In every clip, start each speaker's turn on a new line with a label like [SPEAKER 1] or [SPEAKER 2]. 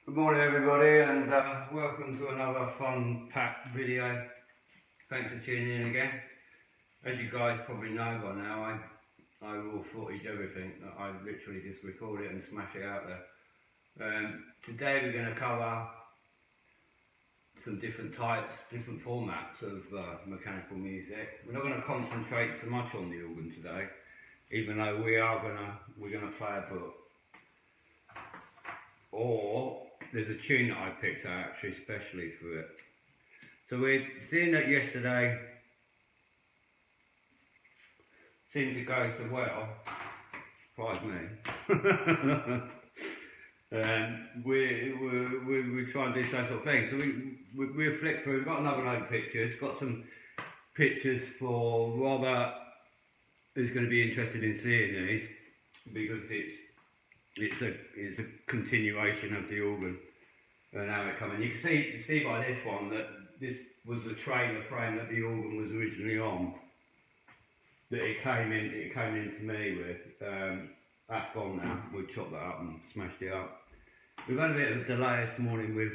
[SPEAKER 1] Good morning everybody, and welcome to another fun-packed video. Thanks for tuning in again. As you guys probably know by now, I raw footage everything. I literally just record it and smash it out there. Today we're going to cover some different types, different formats of mechanical music. We're not going to concentrate so much on the organ today, even though we're going to play a book. Or there's a tune that I picked out actually especially for it. So we're seeing that yesterday seemed to go so well, surprised me. We try and do some sort of thing. So we flick through, we've got another load of pictures, got some pictures for Robert, who's going to be interested in seeing these, because it's a continuation of the organ and how it comes in. You can see by this one that this was the trailer frame that the organ was originally on, that it came in to me with. That's gone now. We chopped that up and smashed it up. We've had a bit of a delay this morning with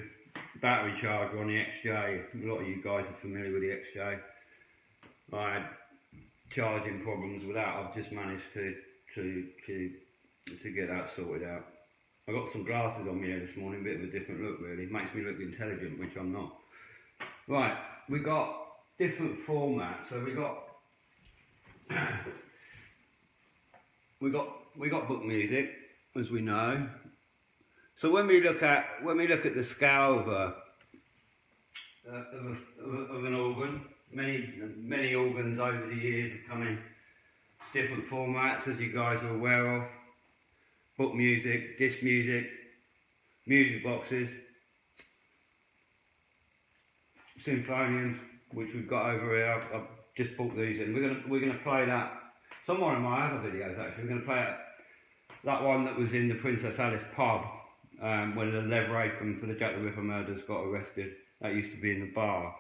[SPEAKER 1] battery charger on the XJ. A lot of you guys are familiar with the XJ. I had charging problems with that. I've just managed to get that sorted out. I got some glasses on me here this morning, a bit of a different look really. It makes me look intelligent, which I'm not. Right, we got different formats. So we got book music, as we know. So when we look at the scale of an organ, many organs over the years have come in different formats, as you guys are aware of. Book music, disc music, music boxes, symphoniums, which we've got over here. I've just brought these in. We're gonna play that. Some more of my other videos actually. We're gonna play that one that was in the Princess Alice pub when the lever apron for the Jack the Ripper murders got arrested. That used to be in the bar,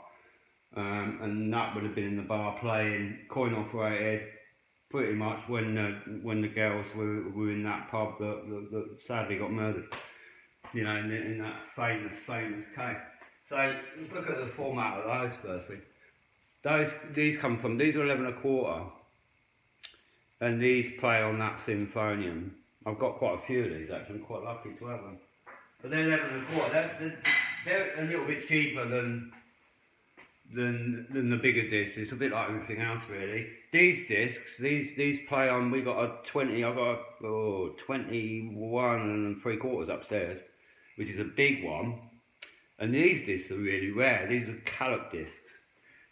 [SPEAKER 1] and that would have been in the bar playing coin operated. Pretty much when the girls were in that pub that sadly got murdered, you know, in that famous case. So let's look at the format of those firstly. These are 11 1/4, and these play on that symphonium. I've got quite a few of these actually. I'm quite lucky to have them. But they're 11 1/4. They're a little bit cheaper than the bigger discs. It's a bit like everything else really. These discs, these play on. We got a 20. I got a 21 3/4 upstairs, which is a big one. And these discs are really rare. These are callop discs.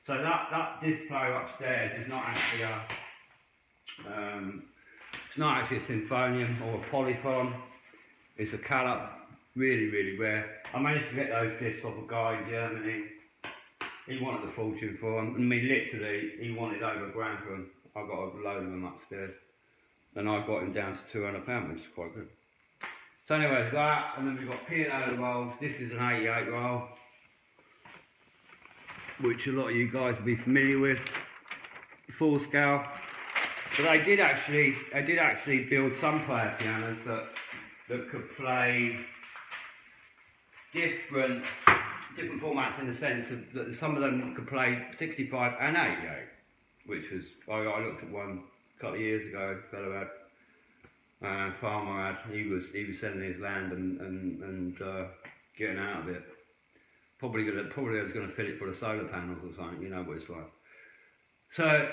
[SPEAKER 1] So that disc player upstairs is not actually it's not actually a symphonium or a polyphon. It's a callop. Really rare. I managed to get those discs off a guy in Germany. He wanted a fortune for them. I mean, literally, he wanted over £1,000 for them. I got a load of them upstairs. And I got him down to £200, which is quite good. So anyways, that, and then we've got piano rolls. This is an 88 roll, which a lot of you guys will be familiar with. Full scale. But I did actually build some player pianos that could play different formats, in the sense that some of them could play 65 and 88, which was, I looked at one a couple of years ago. A fellow had, farmer had, he was selling his land and getting out of it. Probably was going to fill it full of solar panels or something. You know what it's like. So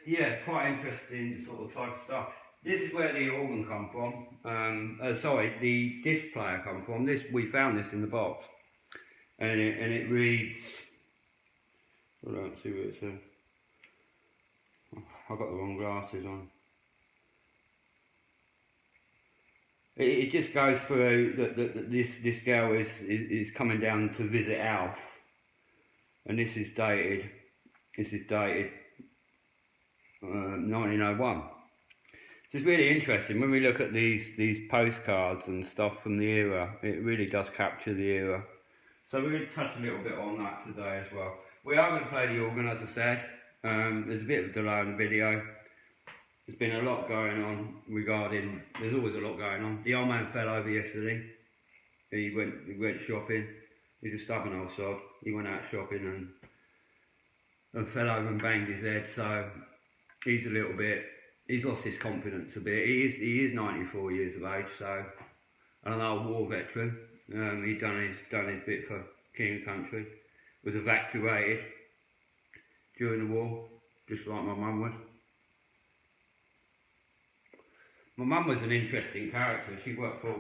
[SPEAKER 1] yeah, quite interesting sort of type of stuff. This is where the organ come from. The disc player come from. We found this in the box. And it reads, I don't see what it says. I've got the wrong glasses on. It just goes through that this girl is coming down to visit Alf, and this is dated 1901. It's really interesting when we look at these postcards and stuff from the era. It really does capture the era. So we're going to touch a little bit on that today as well. We are going to play the organ, as I said. There's a bit of a delay in the video. There's been a lot going on there's always a lot going on. The old man fell over yesterday. He went shopping. He's a stubborn old sod. He went out shopping and fell over and banged his head. So he's he's lost his confidence a bit. He is 94 years of age. So and an old war veteran. He's done his bit for King and Country. Was evacuated during the war, just like my mum was. My mum was an interesting character. She worked for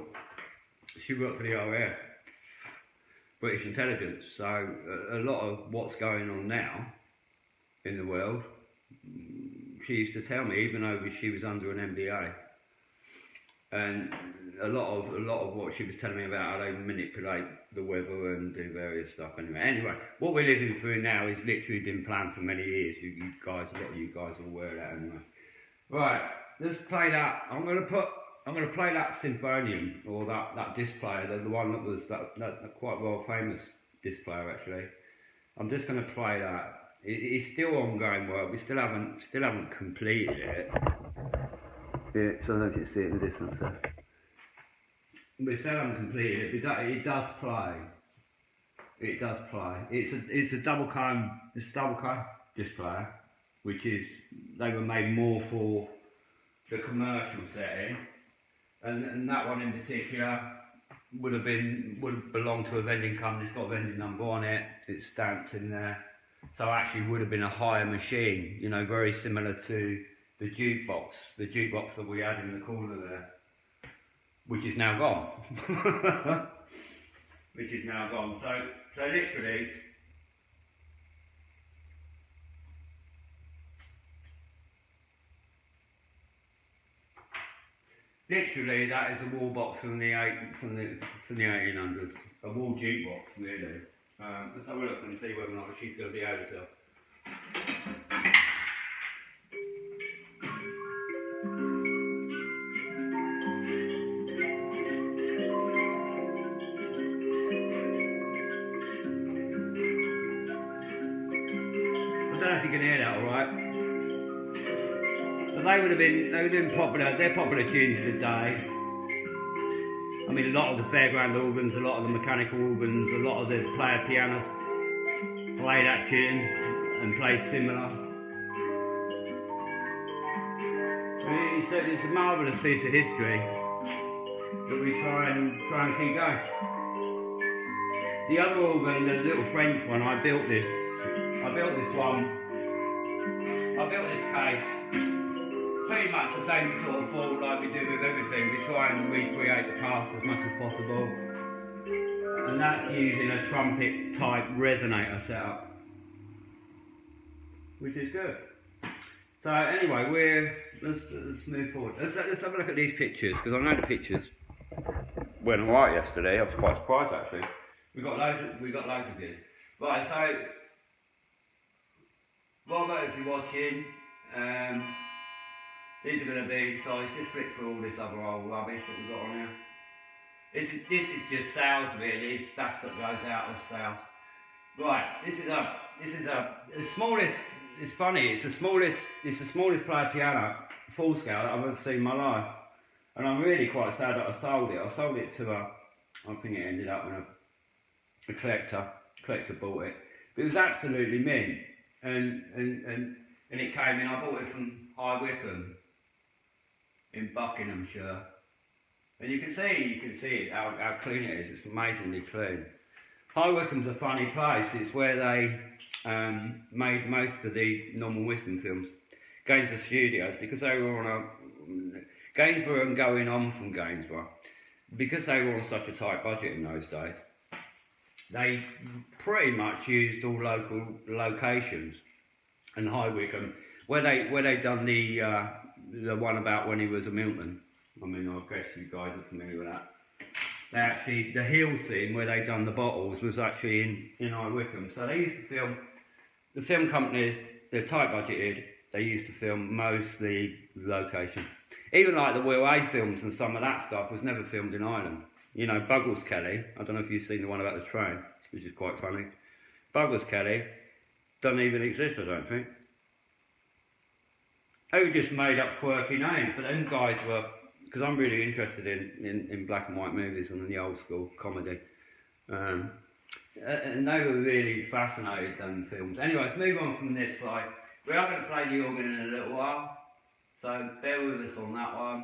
[SPEAKER 1] the RAF, British intelligence. So a lot of what's going on now in the world, she used to tell me, even though she was under an MBA. And a lot of what she was telling me about how they manipulate the weather and do various stuff. Anyway, what we're living through now is literally been planned for many years. A lot of you guys are aware of that anyway. Right, let's play that. I'm gonna play that symphonium, or that disc player, the one that was that quite well famous disc player actually. I'm just gonna play that. It's still ongoing work. We still haven't completed it. Yeah, so I don't get to see it in the distance there. We still haven't completed it, but it does play. It does play. It's a double cone disc player, which is, they were made more for the commercial setting, and that one in particular would have belonged to a vending company. It's got a vending number on it. It's stamped in there, so actually would have been a hire machine. You know, very similar to the jukebox that we had in the corner there, which is now gone. Which is now gone. So literally, that is a wall box from the 1800s, a wall jukebox really. Let's have a look and see whether or not she's going to be able to. I don't know if you can hear that alright. So they would have been popular, they're popular tunes of the day. I mean, a lot of the fairground organs, a lot of the mechanical organs, a lot of the player pianos play that tune and play similar. It's a marvellous piece of history that we try and keep going. The other organ, the little French one, I built this case, pretty much the same sort of thought like we do with everything. We try and recreate the past as much as possible, and that's using a trumpet type resonator setup, which is good. So anyway, let's move forward. Let's have a look at these pictures, because I know the pictures went alright yesterday. I was quite surprised actually. We got loads of these. Right, so Robert, if you're watching, these are going to be, so let's just flick through all this other old rubbish that we've got on here. This is just sales really, stuff that goes out as sales. Right, this is the smallest, it's funny, it's the smallest player piano, full scale, that I've ever seen in my life. And I'm really quite sad that I sold it. I sold it to I think it ended up when a collector bought it. But it was absolutely mint. And it came in, I bought it from High Wycombe in Buckinghamshire. And you can see it, how clean it is. It's amazingly clean. High Wycombe's a funny place. It's where they made most of the Norman Wisdom films. Gainsborough Studios, because they were on Gainsborough and going on from Gainsborough, because they were on such a tight budget in those days, they pretty much used all local locations. And High Wycombe, where they done the one about when he was a milkman. I mean, I guess you guys are familiar with that. They actually, the hill scene where they done the bottles was actually in High Wycombe. So they used to film, the film companies, they're tight budgeted, they used to film mostly location. Even like the Will A films and some of that stuff was never filmed in Ireland. You know, Buggles Kelly, I don't know if you've seen the one about the train, which is quite funny. Buggles Kelly doesn't even exist, I don't think. They were just made up quirky names, but them guys were because I'm really interested in black and white movies and the old school comedy. And they were really fascinated films. Anyway, let's move on from this slide. We are going to play the organ in a little while, so bear with us on that one.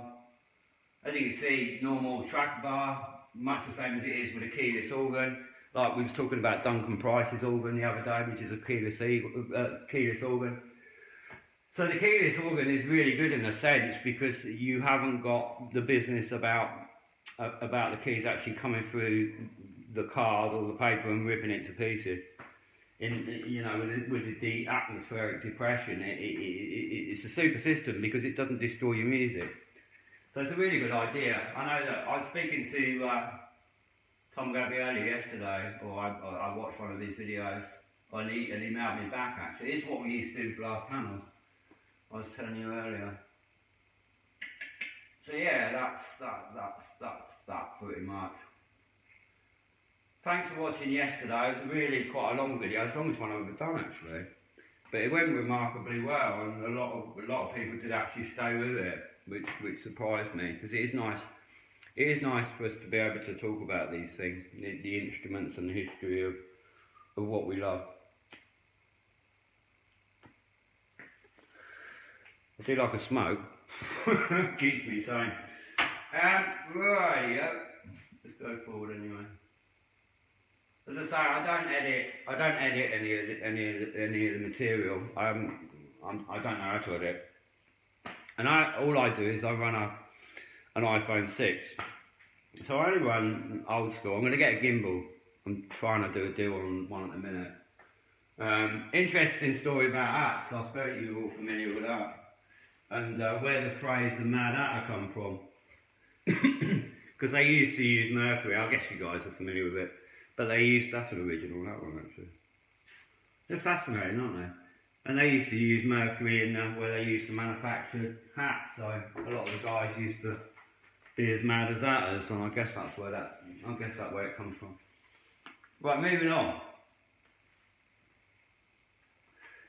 [SPEAKER 1] As you can see, normal track bar, much the same as it is with a keyless organ. Like we was talking about Duncan Price's organ the other day, which is a keyless organ. So the keyless organ is really good in a sense because you haven't got the business about the keys actually coming through the card or the paper and ripping it to pieces. With the atmospheric depression, it's a super system because it doesn't destroy your music. So it's a really good idea. I know that I was speaking to Tom Gabrielli yesterday, or I watched one of his videos, and he emailed me back actually. It's what we used to do with glass panels. I was telling you earlier. So yeah, that's that pretty much. Thanks for watching yesterday. It was really quite a long video, as long as one I've ever done actually. But it went remarkably well, and a lot of people did actually stay with it, which surprised me, because it is nice. It is nice for us to be able to talk about these things, the instruments and the history of what we love. I do like a smoke. Keeps me sane. Right, let's go forward anyway. As I say, I don't edit any of the material. I don't know how to edit. And all I do is I run an iPhone 6. So I only run old school. I'm going to get a gimbal. I'm trying to do a deal on one at the minute. Interesting story about that, so I expect you're all familiar with that. And where the phrase the mad hatter come from. Because they used to use mercury. I guess you guys are familiar with it. But that's an original, that one actually. They're fascinating, aren't they? And they used to use mercury in where they used to manufacture hats. So a lot of the guys used to be as mad as that is, and I guess that's where it comes from. Right, moving on.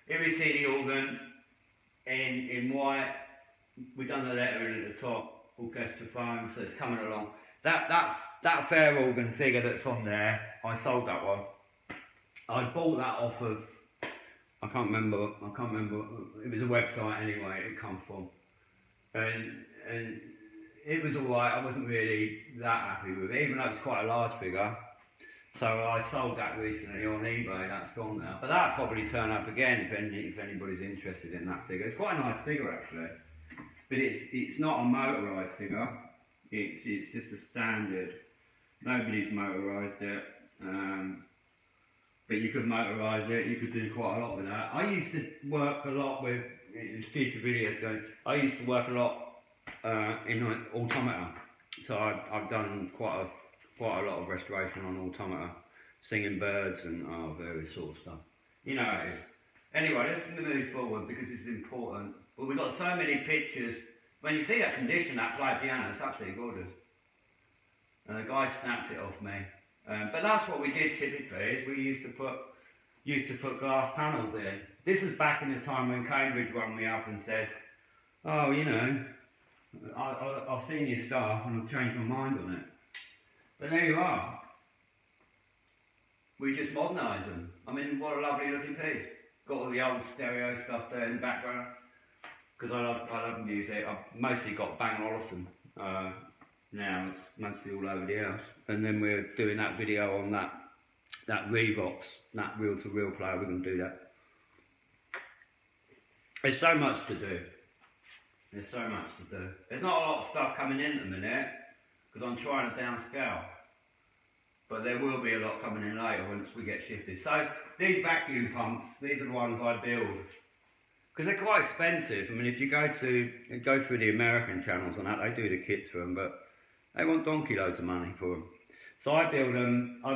[SPEAKER 1] Here we see the organ in white. We've done the lettering at the top, orchestra foam, so it's coming along. That fair organ figure that's on there, I sold that one. I bought that off of, I can't remember, it was a website anyway it come from. And it was alright, I wasn't really that happy with it, even though it was quite a large figure. So I sold that recently on eBay, that's gone now. But that'll probably turn up again if anybody's interested in that figure. It's quite a nice figure actually. But it's not a motorised figure, it's just a standard. Nobody's motorised it, but you could motorise it, you could do quite a lot with that. I used to work a lot with, in future videos going, I used to work a lot in automata. So I've done quite a lot of restoration on automata, singing birds and various sort of stuff. You know how it is. Anyway, let's move forward because it's important. But we've got so many pictures. When you see that condition, that play piano, it's absolutely gorgeous. And the guy snapped it off me. But that's what we did typically, is we used to put glass panels in. This was back in the time when Cambridge rang me up and said, oh, you know, I've seen your stuff and I've changed my mind on it. But there you are. We just modernise them. I mean, what a lovely looking piece. Got all the old stereo stuff there in the background. Because I love music. I've mostly got Bang Olufsen. Now it's mostly all over the house, and then we're doing that video on that Revox, that reel-to-reel player. We're going to do that. There's so much to do. There's so much to do. There's not a lot of stuff coming in at the minute because I'm trying to downscale, but there will be a lot coming in later once we get shifted. So these vacuum pumps, these are the ones I build. Because they're quite expensive. I mean, if you go through the American channels and that, they do the kits for them, but they want donkey loads of money for them. So I build them. I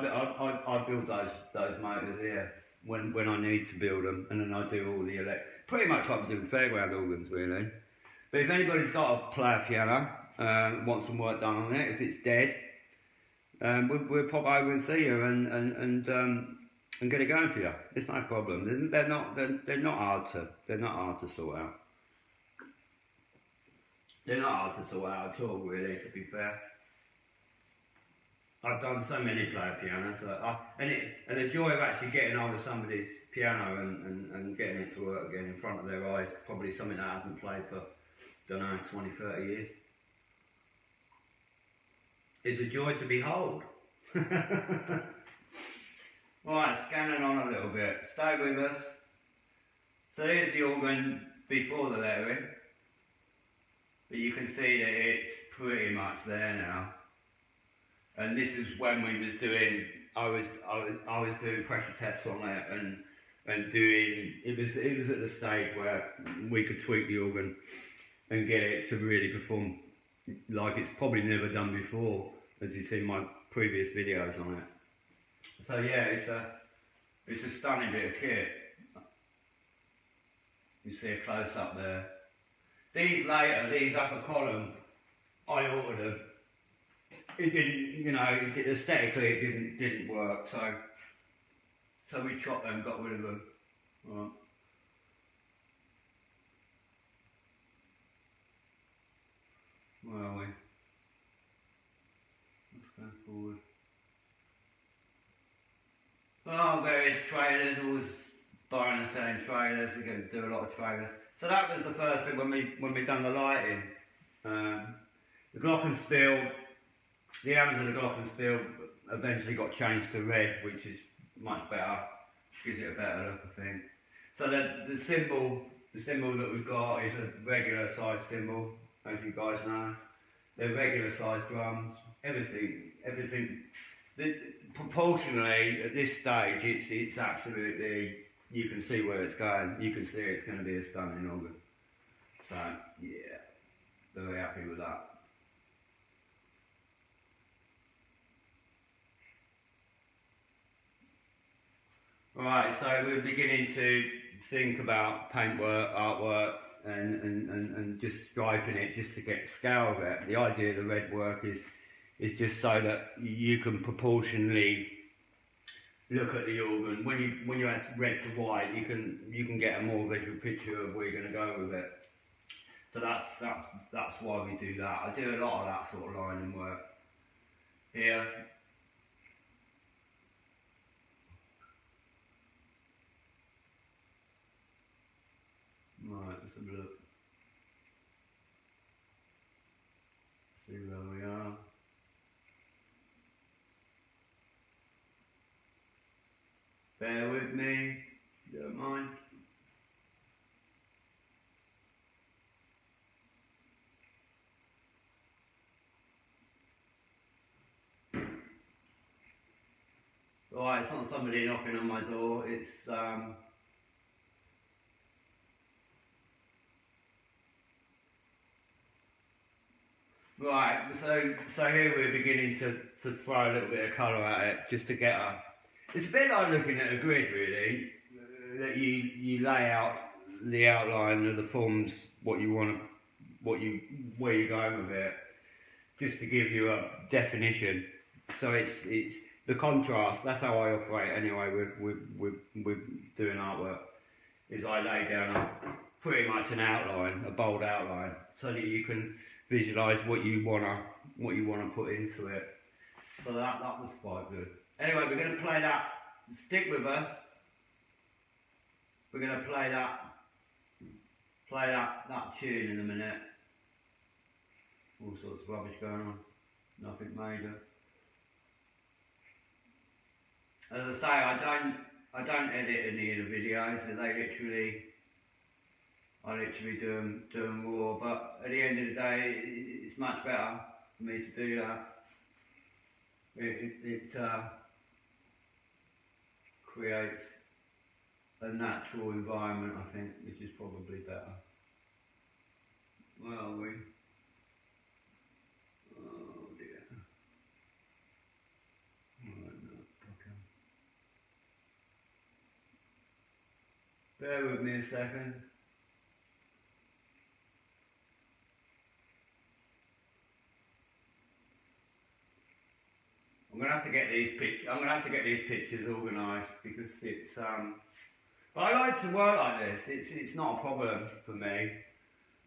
[SPEAKER 1] build those motors here when I need to build them, and then I do all the pretty much like I do with fairground organs, really. But if anybody's got a player piano, wants some work done on it, if it's dead, we'll pop over and see you and get it going for you. It's no problem. They're not hard to sort out. They're not hard to sort out at all, really, to be fair. I've done so many player pianos, and the joy of actually getting hold of somebody's piano and getting it to work again in front of their eyes, probably something that hasn't played for, don't know, 20, 30 years. It's a joy to behold. Right, scanning on a little bit. Stay with us. So here's the organ before the lettering. But you can see that it's pretty much there now. And this is when we was doing, I was doing pressure tests on it and doing, it was at the stage where we could tweak the organ and get it to really perform like it's probably never done before, as you see in my previous videos on it. So yeah, it's a stunning bit of kit. You see a close up there. These upper column, I ordered them. It didn't, you know, aesthetically it didn't work. So we chopped them, got rid of them. Right. Where are we? Let's go forward. Oh, various trailers, always buying and selling trailers. We're going to do a lot of trailers. So that was the first thing when we done the lighting. The glockenspiel, the arms of the glockenspiel eventually got changed to red, which is much better, gives it a better look, I think. So the symbol that we've got is a regular size cymbal, as you guys know. They're regular size drums. Everything. Proportionally, at this stage, it's absolutely, you can see where it's going. You can see it's going to be a stunning organ. So, yeah, very happy with that. Right, so we're beginning to think about paintwork, artwork, and just striping it just to get scale of it. The idea of the red work is just so that you can proportionally look at the organ. When you add red to white, you can get a more visual picture of where you're going to go with it. So that's why we do that. I do a lot of that sort of lining work here. Right, let's have a look. See where we are. Bear with me, if you don't mind. Right, it's not somebody knocking on my door, it's right, so here we're beginning to throw a little bit of colour at it, just to get it's a bit like looking at a grid, really, that you lay out the outline of the forms, where you're going with it, just to give you a definition. So it's the contrast. That's how I operate anyway with doing artwork. Is I lay down pretty much an outline, a bold outline, so that you can visualise what you wanna put into it. So that was quite good. Anyway, we're going to play that. Stick with us. We're going to play that tune in a minute. All sorts of rubbish going on. Nothing major. As I say, I don't edit any of the videos. I literally do them raw. But at the end of the day, it's much better for me to do that. It creates a natural environment, I think, which is probably better. Where are we? Oh dear. Right, no, okay. Bear with me a second. I'm gonna have to get these pictures organised, because but I like to work like this. It's not a problem for me.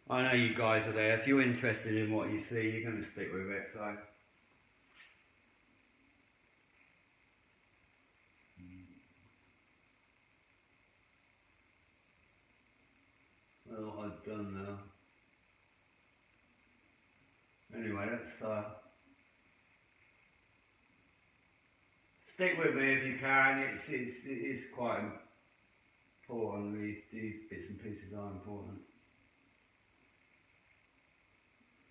[SPEAKER 1] I know you guys are there. If you're interested in what you see, you're going to stick with it. So. Well, I've done now. Anyway, let's stick with me if you can. It's quite important. These bits and pieces are important.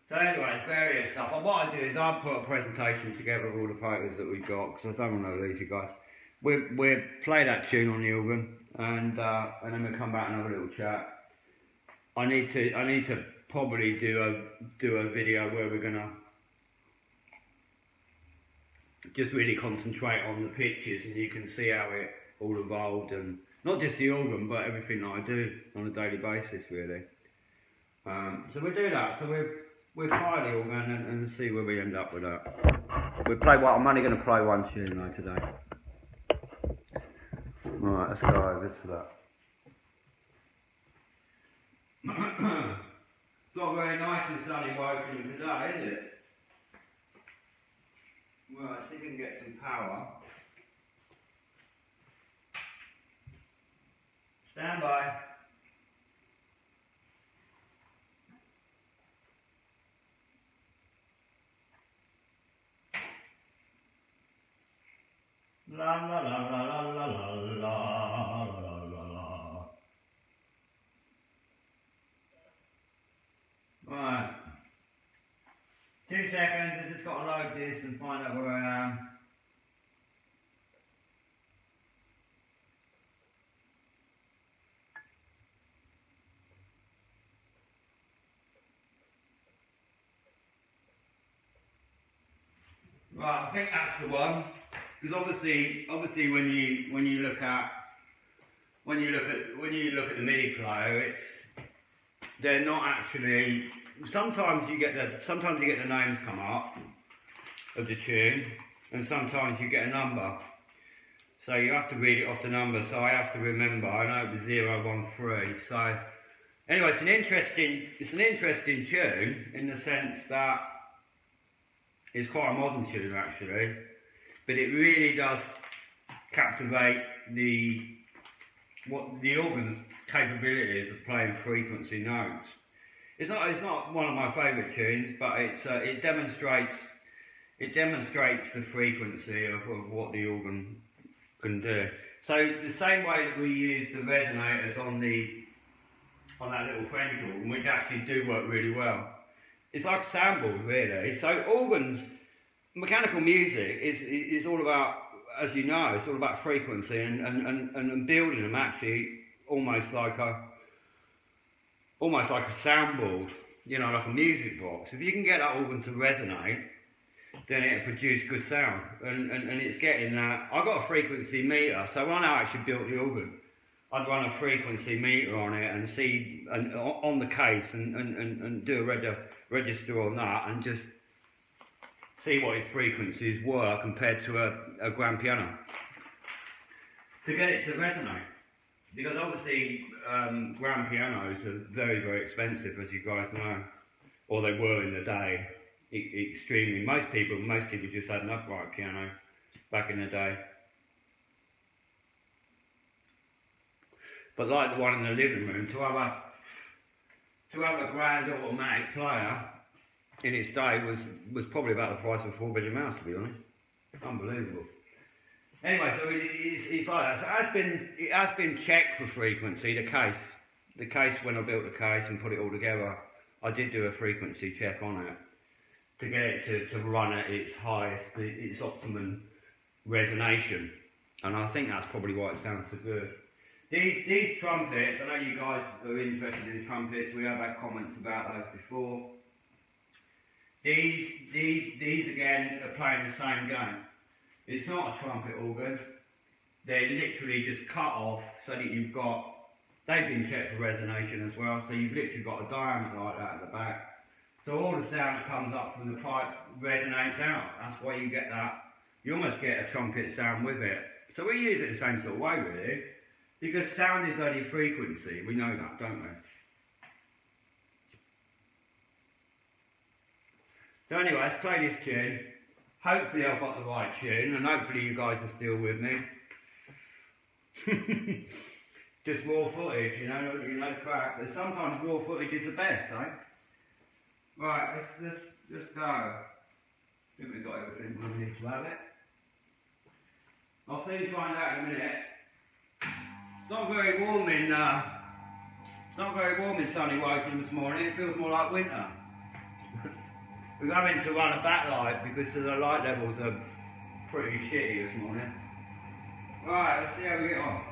[SPEAKER 1] So anyway, various stuff. And what I do is I put a presentation together of all the photos that we've got, because I don't want to leave you guys. We'll play that tune on the organ, and then we'll come back and have a little chat. I need to probably do a video where we're gonna just really concentrate on the pictures, and you can see how it all evolved, and not just the organ, but everything that I do on a daily basis, really. So we'll do that. So we'll try the organ and see where we end up with that. We'll play what I'm only going to play one tune though today. Alright, let's go over to that. It's not very nice and sunny Woking today, is it? Right, see if we can get some power. Stand by. La la la la la la la la la la. Right. 2 seconds, I just got to load this and find out where I am. Right, I think that's the one. Because obviously, when you look at the MIDI player, they're not actually. Sometimes you get the names come up of the tune, and sometimes you get a number. So you have to read it off the number. So I have to remember. I know it was 013. So anyway, it's an interesting tune in the sense that it's quite a modern tune actually. But it really does captivate the organ's capabilities of playing frequency notes. It's not one of my favourite tunes, but it demonstrates the frequency of what the organ can do. So the same way that we use the resonators on that little French organ, which actually do work really well. It's like a soundboard really. So organs. Mechanical music is all about, as you know, it's all about frequency and building them actually almost like a soundboard, you know, like a music box. If you can get that organ to resonate, then it'll produce good sound. And it's getting that. I got a frequency meter, so when I actually built the organ, I'd run a frequency meter on it and see on the case and do a register on that and just see what its frequencies were compared to a grand piano to get it to resonate. Because obviously grand pianos are very, very expensive, as you guys know, or they were in the day, extremely. Most people just had an upright piano back in the day. But like the one in the living room, to have a grand automatic player in its day was probably about the price of a 4-bedroom house, to be honest. Unbelievable. Anyway, so it's like that. So it has been checked for frequency. The case when I built the case and put it all together, I did do a frequency check on it to get it to run at its highest, its optimum resonation, and I think that's probably why it sounds so good. These trumpets, I know you guys are interested in trumpets. We have had comments about those before. These again are playing the same game. It's not a trumpet organ. They're literally just cut off so that you've got, they've been checked for resonation as well, so you've literally got a diameter like that at the back. So all the sound that comes up from the pipe resonates out. That's why you get that, you almost get a trumpet sound with it. So we use it the same sort of way really, because sound is only frequency. We know that, don't we? So anyway, let's play this tune. Hopefully I've got the right tune, and hopefully you guys are still with me. Just raw footage, you know the crack. But sometimes raw footage is the best, eh? Right, let's go. I think we've got everything we need to have it. I'll soon find out in a minute. It's not very warm in sunny Woking this morning. It feels more like winter. We're having to run a backlight because the light levels are pretty shitty this morning. Right, let's see how we get on.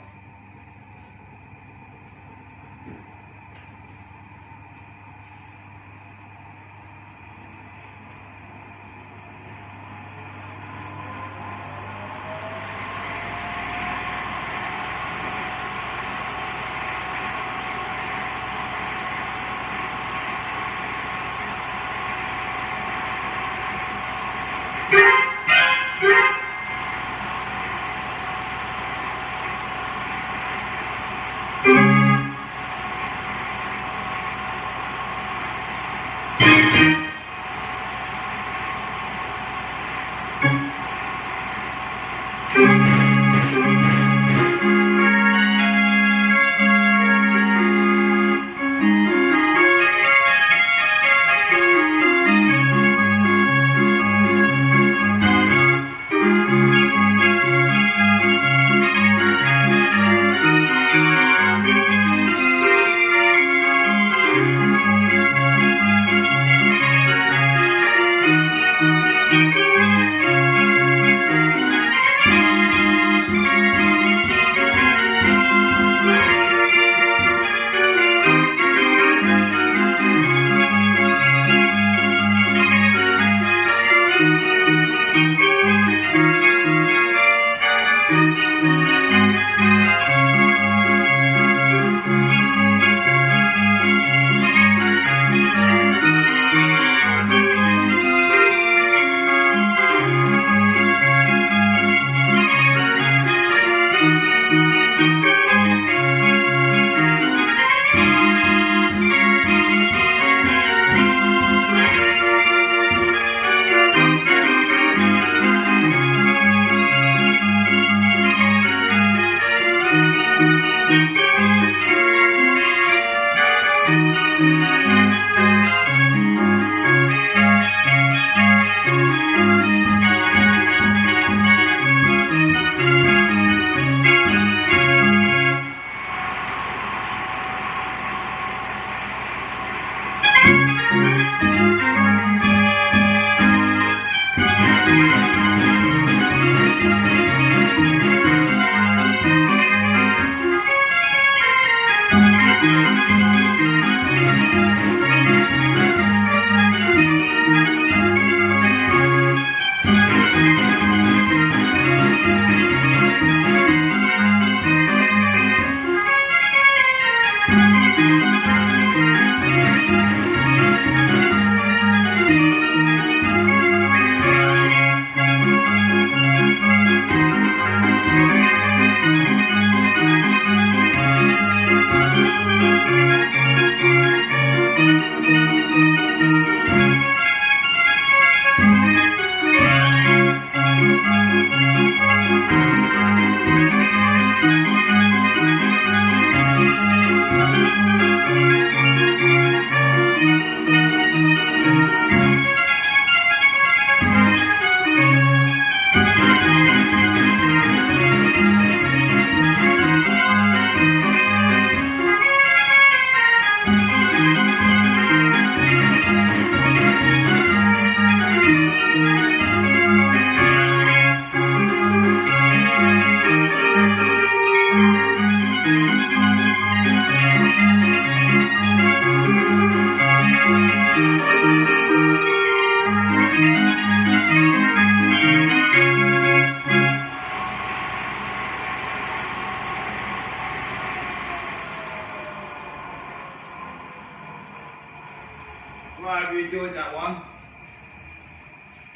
[SPEAKER 1] Right, have you enjoyed that one?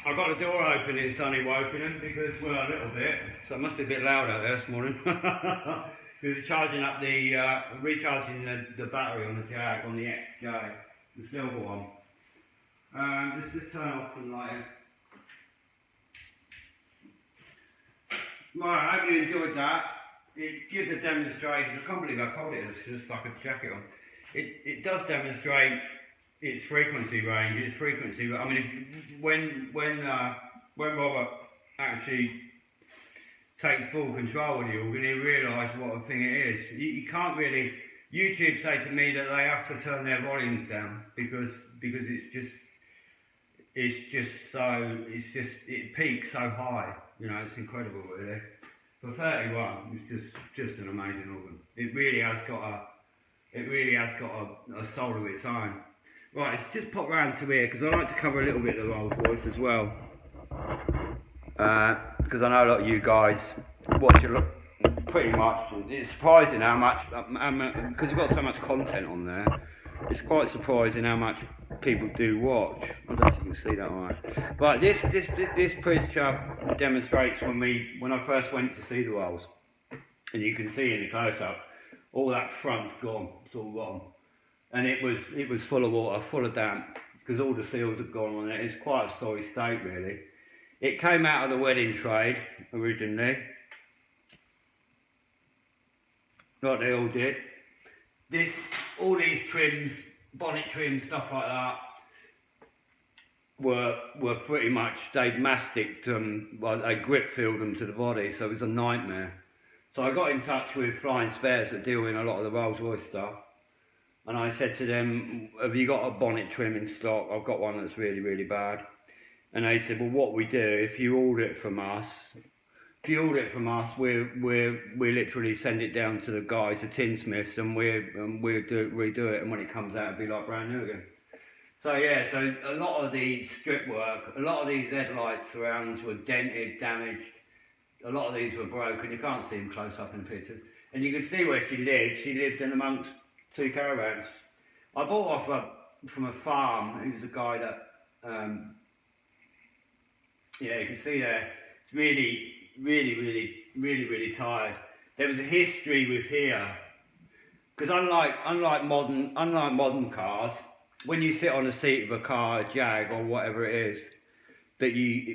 [SPEAKER 1] I got the door open in sunny Wokingham because we're a little bit, so it must be a bit loud out there this morning. Because we're charging up recharging the battery on the Jag, on the XJ, the silver one. Just turn off some lighting. Right, I hope you enjoyed that. It gives a demonstration. I can't believe how cold it is. It's just like a jacket on. It does demonstrate its frequency range. Its frequency. I mean, when Robert actually takes full control of the organ, he realises what a thing it is. You can't really. YouTube say to me that they have to turn their volumes down because it peaks so high. You know, it's incredible really. For 31, it's just an amazing organ. It really has got a soul of its own. Right, let's just pop round to here because I like to cover a little bit of the Rolls Royce as well. Because I know a lot of you guys watch it pretty much. It's surprising how much, because we've got so much content on there, it's quite surprising how much people do watch. I don't know if you can see that right. But this picture demonstrates when I first went to see the Rolls. And you can see in the close-up, all that front's gone, it's all gone. And it was full of water, full of damp, because all the seals had gone on it. It's quite a sorry state really. It came out of the wedding trade originally, like they all did. All these trims, bonnet trims, stuff like that, were pretty much, they'd masticed them, well, they grip filled them to the body, so it was a nightmare. So I got in touch with Flying Spares that deal in a lot of the Rolls Royce stuff, and I said to them, have you got a bonnet trim in stock? I've got one that's really, really bad. And they said, well, what we do, if you order it from us, we literally send it down to the guys, the tinsmiths, and we'll redo it, and when it comes out, it'll be like brand new again. So yeah, so a lot of the strip work, a lot of these headlight surrounds were dented, damaged. A lot of these were broken. You can't see them close up in the pictures. And you can see where she lived. She lived in amongst two caravans. I bought off from a farm. He was a guy that, yeah, you can see there. It's really tired. There was a history with here, because unlike modern cars, when you sit on the seat of a car, a Jag or whatever it is,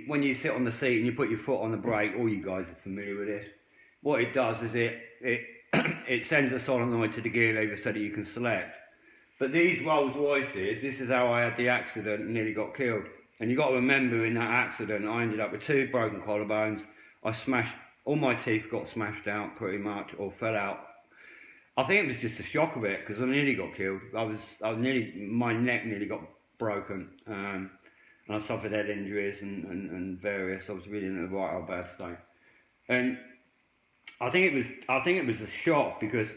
[SPEAKER 1] when you sit on the seat and you put your foot on the brake, all you guys are familiar with this. What it does is it sends a solenoid to the gear lever so that you can select. But these Rolls Royces, this is how I had the accident and nearly got killed. And you've got to remember, in that accident, I ended up with 2 broken collarbones. I smashed, all my teeth got smashed out pretty much, or fell out. I think it was just a shock of it, because I nearly got killed. My neck nearly got broken. And I suffered head injuries and various. I was really in a right old bad state. And I think it was a shock, because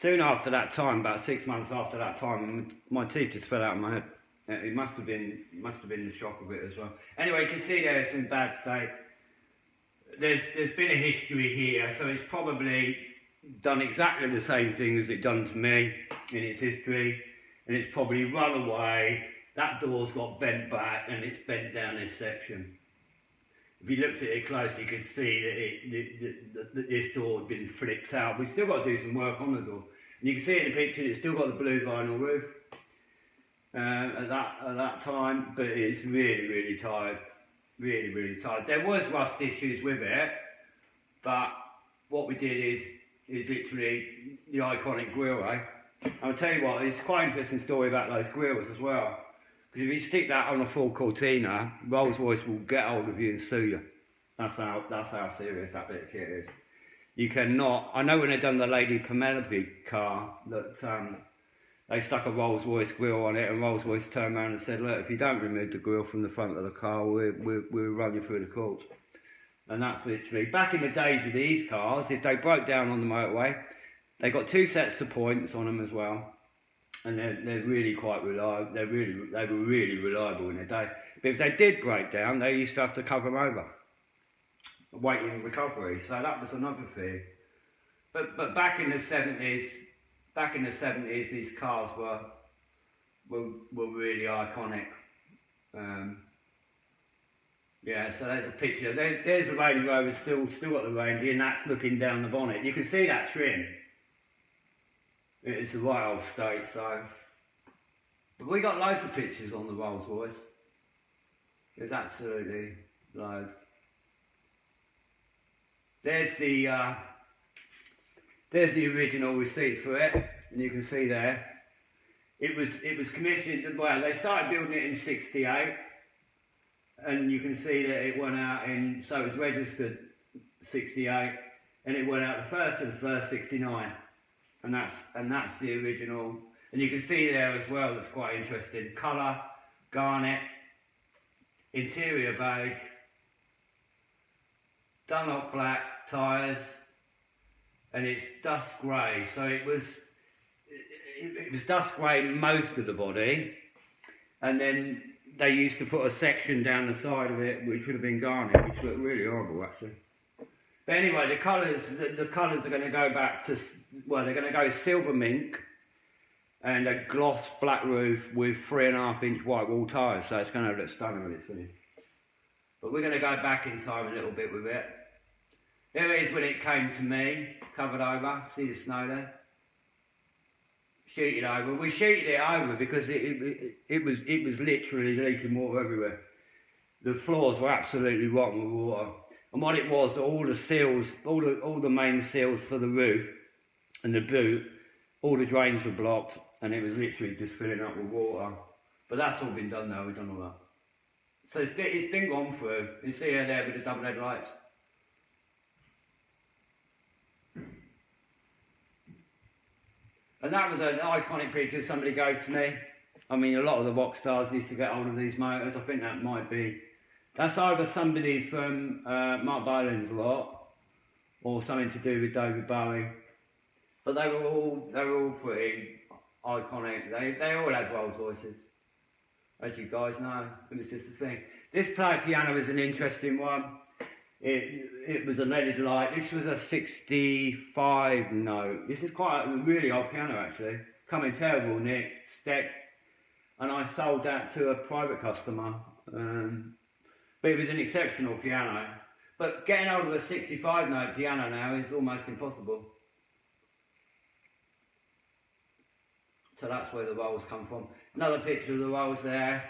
[SPEAKER 1] soon after that time, about 6 months after that time, my teeth just fell out of my head. It must have been the shock of it as well. Anyway, you can see there it's in bad state. There's been a history here, so it's probably done exactly the same thing as it done to me in its history, and it's probably run away. That door's got bent back and it's bent down this section. If you looked at it close, you could see that this door had been flipped out. We've still got to do some work on the door. And you can see in the picture it's still got the blue vinyl roof at that time, but it's really tired. Really tired. There was rust issues with it, but what we did is literally the iconic grille, eh? I'll tell you what, it's quite an interesting story about those grilles as well. Because if you stick that on a full Cortina, Rolls Royce will get hold of you and sue you. That's how serious that bit of kit is. You cannot. I know when they done the Lady Penelope car that they stuck a Rolls Royce grille on it, and Rolls Royce turned around and said, "Look, if you don't remove the grille from the front of the car, we'll run you through the courts." And that's literally back in the days of these cars. If they broke down on the motorway, they got 2 sets of points on them as well. And they're really quite reliable. They were really reliable in their day. But if they did break down, they used to have to cover them over, waiting recovery. So that was another thing. But back in the 70s, these cars were really iconic. Yeah. So there's a picture. There's the Range Rover still got the Range, and that's looking down the bonnet. You can see that trim. it's a right old state, so. But we got loads of pictures on the Rolls Royce. There's absolutely loads. There's the original receipt for it, and you can see there. It was commissioned. Well, they started building it in '68, and you can see that it went out in. So it was registered '68, and it went out the 1st of the 1st '69, and that's the original. And you can see there as well. That's quite interesting. Colour, garnet, interior beige, Dunlop black tyres, and it's dust grey. So it was dust grey most of the body, and then they used to put a section down the side of it which would have been garnet, which looked really horrible actually. But anyway, the colours are going to go back to, well, they're going to go silver mink and a gloss black roof with 3.5-inch white wall tyres, so it's going to look stunning when it's finished. But we're going to go back in time a little bit with it. There it is when it came to me, covered over. See the snow there? Sheeted over. We sheeted it over because it was literally leaking water everywhere. The floors were absolutely rotten with water. And what it was, all the seals, all the main seals for the roof and the boot, all the drains were blocked, and it was literally just filling up with water. But that's all been done now. We've done all that. So it's been gone through. You see her there with the double headlights. And that was an iconic picture. Somebody gave to me. I mean, a lot of the rock stars used to get hold of these motors. I think that might be. That's either somebody from Mark Bolan's lot, or something to do with David Bowie. But they were all pretty iconic. They all had Rolls Royces, as you guys know. It was just a thing. This piano is an interesting one. It was a leaded light. This was a 65 note. This is quite a really old piano actually. Come in terrible nick, step, and I sold that to a private customer. But it was an exceptional piano. But getting hold of a 65 note piano now is almost impossible. So that's where the rolls come from. Another picture of the rolls there.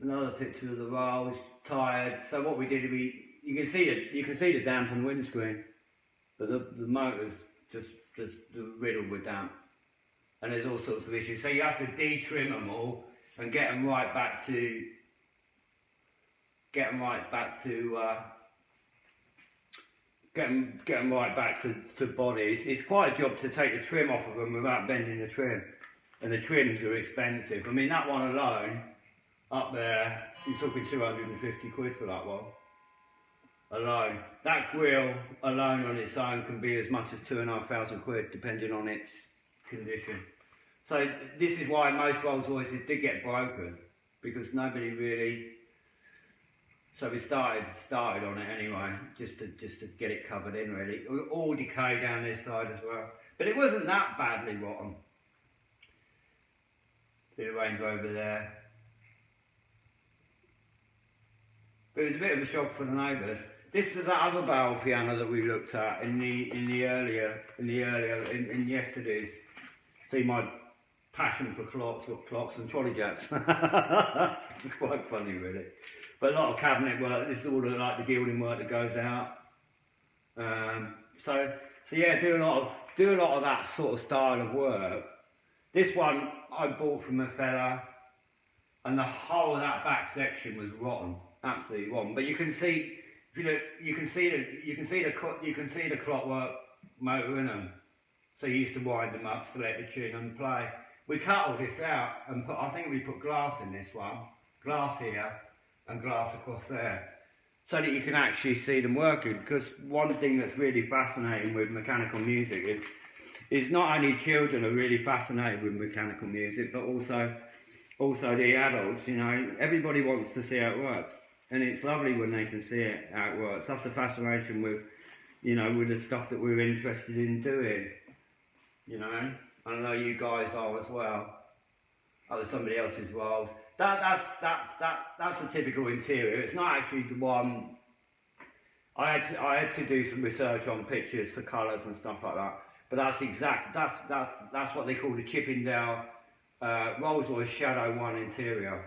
[SPEAKER 1] Another picture of the rolls, tired. So what we did, you can see the damp on the windscreen, but the motor's just riddled with damp, and there's all sorts of issues. So you have to de-trim them all and get them right back to bodies. It's quite a job to take the trim off of them without bending the trim, and the trims are expensive. I mean, that one alone, up there, you're talking 250 quid for that one alone. That grille alone on its own can be as much as 2,500 quid depending on its condition. So this is why most Rolls Royces did get broken, because nobody really. So we started on it anyway, just to get it covered in really. All decay down this side as well, but it wasn't that badly rotten. See the Range Rover there. But it was a bit of a shock for the neighbours. This was that other barrel piano that we looked at in yesterday's. See my passion for clocks and trolley jacks. It's quite funny really. But a lot of cabinet work. This is all like the gilding work that goes out. So yeah, do a lot of that sort of style of work. This one I bought from a fella, and the whole of that back section was rotten. Absolutely wrong, but you can see, you can see the clockwork motor in them. So you used to wind them up, select the tune and play. We cut all this out and I think we put glass in this one, glass here and glass across there, so that you can actually see them working. Because one thing that's really fascinating with mechanical music is not only children are really fascinated with mechanical music, but also the adults. You know, everybody wants to see how it works. And it's lovely when they can see it, how it works. That's the fascination with, you know, with the stuff that we're interested in doing. You know, I know you guys are as well. Other somebody else's roles. That's a typical interior. It's not actually the one. I had to do some research on pictures for colours and stuff like that. But that's what they call the Chippendale Rolls-Royce Shadow 1 interior.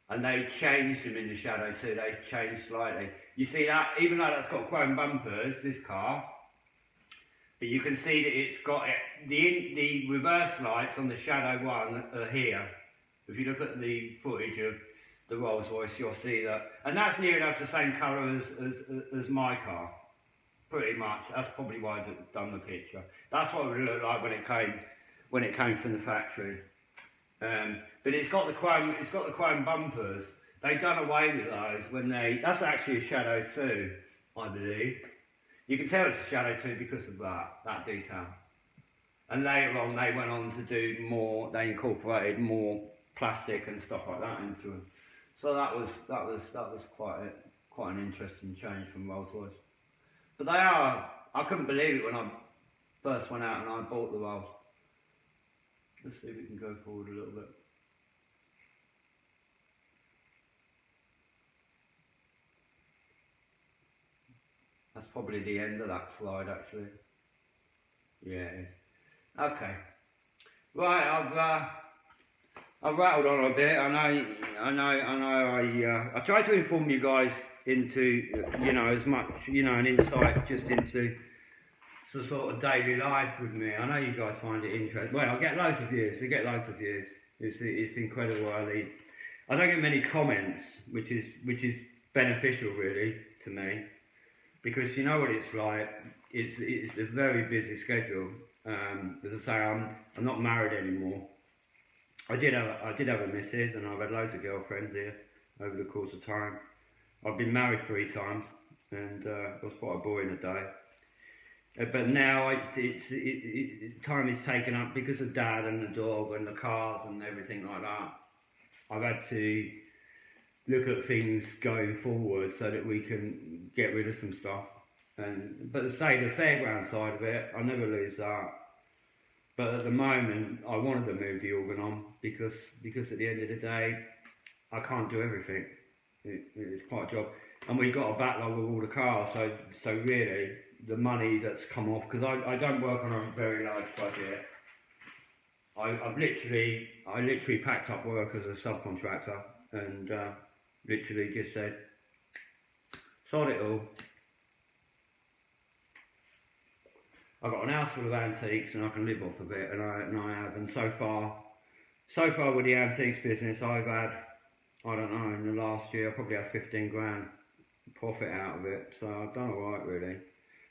[SPEAKER 1] And they changed them in the Shadow 2, they changed slightly. You see that, even though that's got chrome bumpers, this car, but you can see that it's got the reverse lights on the Shadow 1 are here. If you look at the footage of the Rolls Royce, you'll see that. And that's near enough the same colour as my car, pretty much. That's probably why I've done the picture. That's what it would look like when it came from the factory. But it's got the chrome bumpers. They've done away with those when that's actually a Shadow 2, I believe. You can tell it's a Shadow 2 because of that detail. And later on they went on to do more, they incorporated more plastic and stuff like that into them. So that was quite an interesting change from Rolls-Royce. But they are, I couldn't believe it when I first went out and I bought the Rolls. Let's see if we can go forward a little bit. That's probably the end of that slide, actually. Yeah, it is. Okay. Right, I've rattled on a bit. I tried to inform you guys into, as much, an insight just into the sort of daily life with me. I know you guys find it interesting. Well, I get loads of views. We get loads of views. It's incredible. I don't get many comments, which is beneficial really to me, because you know what it's like. It's a very busy schedule. As I say, I'm not married anymore. I did have a missus, and I've had loads of girlfriends here over the course of time. I've been married 3 times, and it was quite a boring a day. But now time is taken up because of Dad and the dog and the cars and everything like that. I've had to look at things going forward so that we can get rid of some stuff. But to say the fairground side of it, I never lose that. But at the moment, I wanted to move the organ on because at the end of the day, I can't do everything. It's quite a job. And we've got a backlog of all the cars, so really, the money that's come off, because I don't work on a very large budget. I literally packed up work as a subcontractor and literally just said, sod it all. I've got an house full of antiques and I can live off of it, and I have. And so far with the antiques business, I've had, I don't know, in the last year I probably had 15 grand profit out of it. So I've done alright really.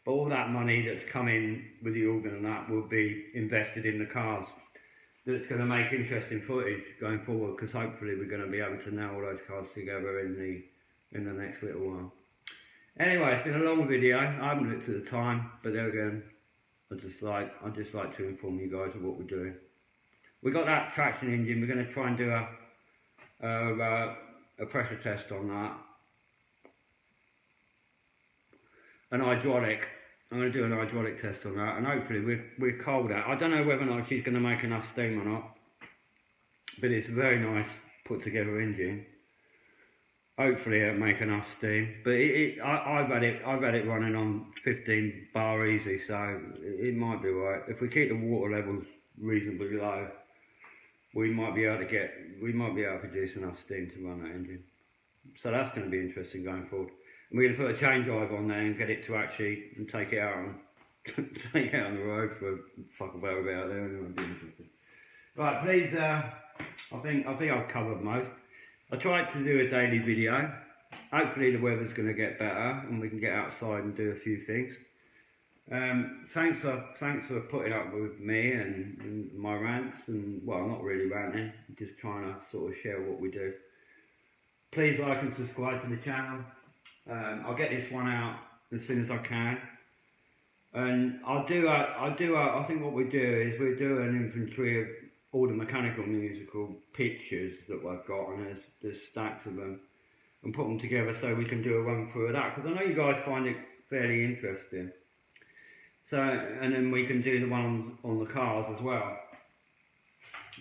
[SPEAKER 1] But all that money that's come in with the organ and that will be invested in the cars. That's going to make interesting footage going forward, because hopefully we're going to be able to nail all those cars together in the next little while. Anyway, it's been a long video. I haven't looked at the time, but there again, I just like to inform you guys of what we're doing. We got that traction engine. We're going to try and do a pressure test on that. An hydraulic. I'm going to do an hydraulic test on that, and hopefully we're cold out. I don't know whether or not she's going to make enough steam or not, but it's a very nice put together engine. Hopefully it'll make enough steam, but I've had it running on 15 bar easy, so it might be right. If we keep the water levels reasonably low, we might be able to produce enough steam to run that engine. So that's going to be interesting going forward. And we're going to put a change drive on there and get it to actually take it out on the road for a fuck about there. Anyway, be interesting. Right, please. I think I've covered most. I tried to do a daily video. Hopefully the weather's going to get better and we can get outside and do a few things. Thanks for putting up with me and my rants, and well, not really ranting, just trying to sort of share what we do. Please like and subscribe to the channel. I'll get this one out as soon as I can, and I think what we do is we do an inventory of all the mechanical musical pictures that I've got, and there's stacks of them, and put them together so we can do a run through of that, because I know you guys find it fairly interesting. So, and then we can do the ones on the cars as well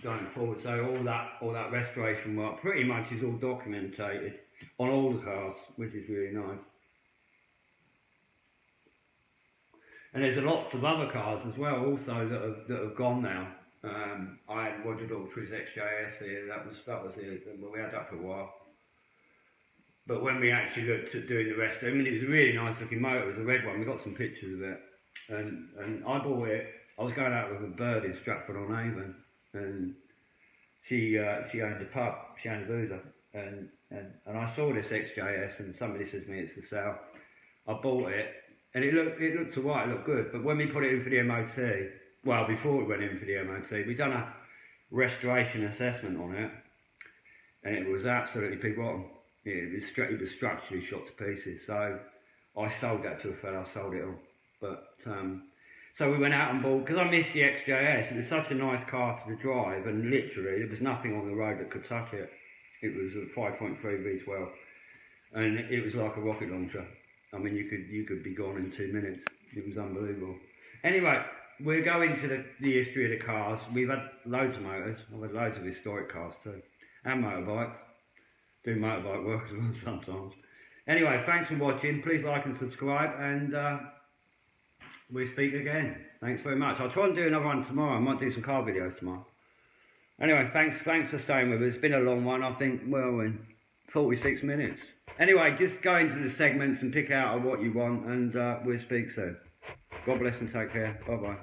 [SPEAKER 1] going forward. So all that restoration work pretty much is all documented on all the cars, which is really nice. And there's lots of other cars as well, also that have gone now. I had Roger Daltrey's XJS here. That was here. Well, we had that for a while. But when we actually looked at doing the rest, I mean, it was a really nice looking motor. It was a red one. We got some pictures of it. And I bought it. I was going out with a bird in Stratford-on-Avon, and she owned a pub. She owned a boozer, and I saw this XJS, and somebody says to me it's for sale. I bought it, and it looked alright. It looked good. But when we put it in for the MOT, well, before it went in for the MOT, we done a restoration assessment on it, and it was absolutely pig rotten. It was structurally shot to pieces. So I sold that to a fella. I sold it all. But so we went out and bought, because I missed the XJS. It was such a nice car to drive, and literally there was nothing on the road that could touch it. It was a 5.3 V12, and it was like a rocket launcher. I mean, you could be gone in 2 minutes. It was unbelievable. Anyway, we'll go into the history of the cars. We've had loads of motors. I've had loads of historic cars too, and motorbikes. Do motorbike work as well sometimes. Anyway, thanks for watching. Please like and subscribe, and we'll speak again. Thanks very much. I'll try and do another one tomorrow. I might do some car videos tomorrow. Anyway, thanks for staying with us. It's been a long one. I think, well, in 46 minutes. Anyway, just go into the segments and pick out what you want, and we'll speak soon. God bless and take care. Bye-bye.